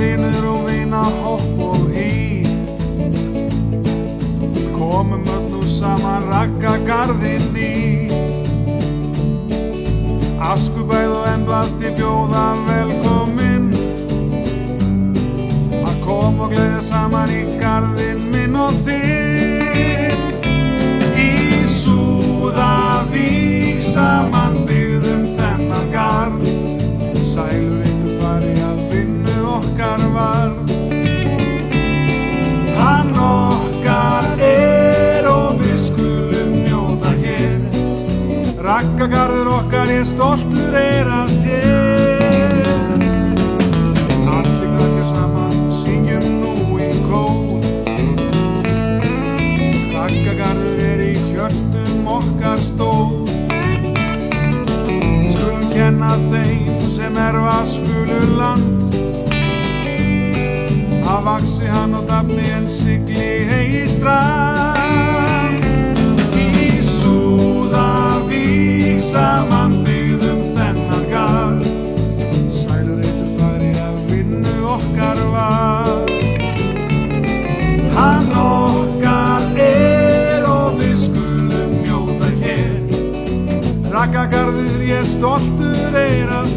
vinur og vinahopp og hí. Komum öll nú saman Raggagarðinn í. Askubæð og Emblandi bjóða velkomin að koma og gleðja saman í garðinn minn og þinn. Í Súðavík saman byggðum þennan garð, sælur ykkur fari að vinnu okkar varð. Hann okkar og við skulum njóta hér. Raggagarður okkar, ég stoltur af þér. Allir krakkar saman, syngjum nú í kór. Raggagarður í hjörtum okkar stór. Skulum kenna þeim sem erfa skulu land, að vaxi hann og dafni en sigli hegi strand. Í Súðavík saman byggðum þennan garð, sælur eitur fari að vinnu okkar varð. Hann okkar og við skulum njóta hér. Raggagarður, ég stoltur af